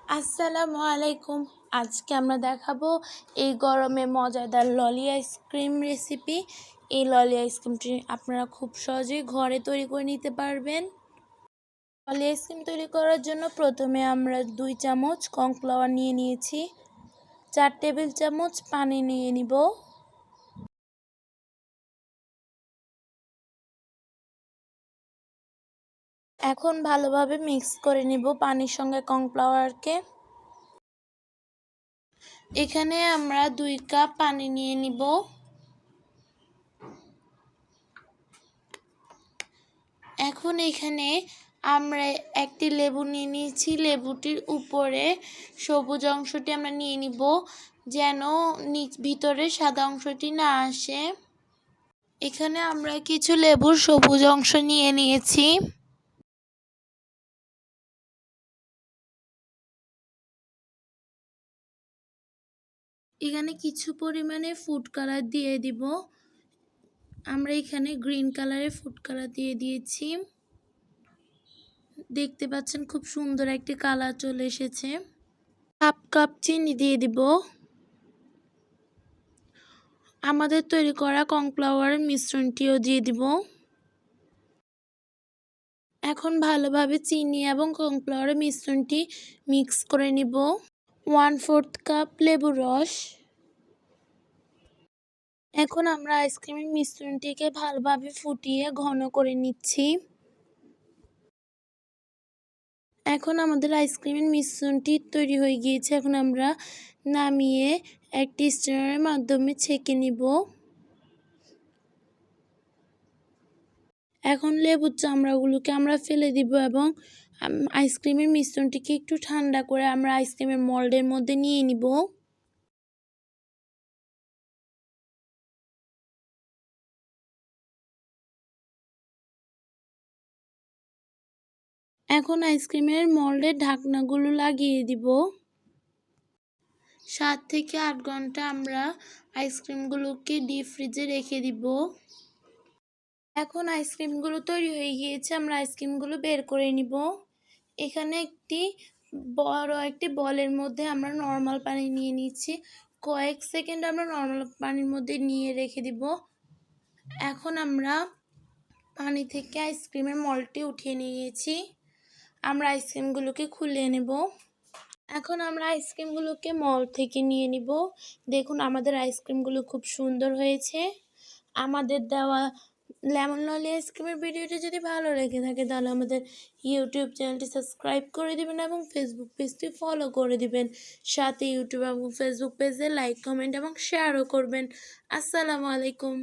আসসালামু আলাইকুম। আজকে আমরা দেখাবো এই গরমে মজাদার ললি আইসক্রিম রেসিপি। এই ললি আইসক্রিমটি আপনারা খুব সহজেই ঘরে তৈরি করে নিতে পারবেন। ললি আইসক্রিম তৈরি করার জন্য প্রথমে আমরা 2 চামচ কর্নফ্লাওয়ার নিয়ে নিয়েছি, 4 টেবিল চামচ পানি নিয়ে নিব। এখন ভালোভাবে মিক্স করে নিব পানির সঙ্গে কর্নফ্লাওয়ারকে। এখানে আমরা 2 কাপ পানি নিয়ে নিব। এখন এখানে আমরা একটি লেবু নিয়ে নিয়েছি। লেবুটির উপরে সবুজ অংশটি আমরা নিয়ে নিব, যেন ভিতরে সাদা অংশটি না আসে। এখানে আমরা কিছু লেবুর সবুজ অংশ নিয়ে নিয়েছি। এখানে কিছু পরিমাণে ফুড কালার দিয়ে দিব। আমরা এখানে গ্রিন কালারের ফুড কালার দিয়ে দিয়েছি। দেখতে পাচ্ছেন খুব সুন্দর একটি কালার চলে এসেছে। হাফ কাপ চিনি দিয়ে দিব। আমাদের তৈরি করা কর্নফ্লাওয়ারের মিশ্রণটিও দিয়ে দিব। এখন ভালোভাবে চিনি এবং কর্নফ্লাওয়ারের মিশ্রণটি মিক্স করে নিব। 1/4 কাপ লেবুর রস। এখন আমরা আইসক্রিমের মিশ্রণটিকে ভালোভাবে ফুটিয়ে ঘন করে নিচ্ছি। এখন আমাদের আইসক্রিমের মিশ্রণটি তৈরি হয়ে গিয়েছে। এখন আমরা নামিয়ে একটি স্ট্রেনারের মাধ্যমে ছেঁকে নিব। এখন লেবুর চামড়াগুলোকে আমরা ফেলে দিব এবং আইসক্রিমের মিশ্রণটিকে একটু ঠান্ডা করে আমরা আইসক্রিমের মোল্ডের মধ্যে নিয়ে নিব। এখন আইসক্রিমের মোল্ডের ঢাকনাগুলো লাগিয়ে দিব। 7 থেকে 8 ঘন্টা আমরা আইসক্রিমগুলোকে ডিপ ফ্রিজে রেখে দিব। এখন আইসক্রিমগুলো তৈরি হয়ে গিয়েছে, আমরা আইসক্রিমগুলো বের করে নিব। এখানে বড় একটি বলের মধ্যে আমরা নর্মাল পানি নিয়ে নিচ্ছি। কয়েক সেকেন্ড আমরা নর্মাল পানির মধ্যে নিয়ে রেখে দিব। এখন আমরা পানি থেকে আইসক্রিমের মল্ডটি উঠিয়ে নিয়েছি। আমরা আইসক্রিমগুলোকে খুলে নেব। এখন আমরা আইসক্রিমগুলোকে মল থেকে নিয়ে নিব। দেখুন আমাদের আইসক্রিমগুলো খুব সুন্দর হয়েছে। আমাদের দেওয়া লেমন ললি আইসক্রিমের ভিডিওটি যদি ভালো লেগে থাকে তাহলে আমাদের ইউটিউব চ্যানেলটি সাবস্ক্রাইব করে দিবেন এবং ফেসবুক পেজটি ফলো করে দিবেন। সাথে ইউটিউব এবং ফেসবুক পেজে লাইক, কমেন্ট এবং শেয়ারও করবেন। আসসালামু আলাইকুম।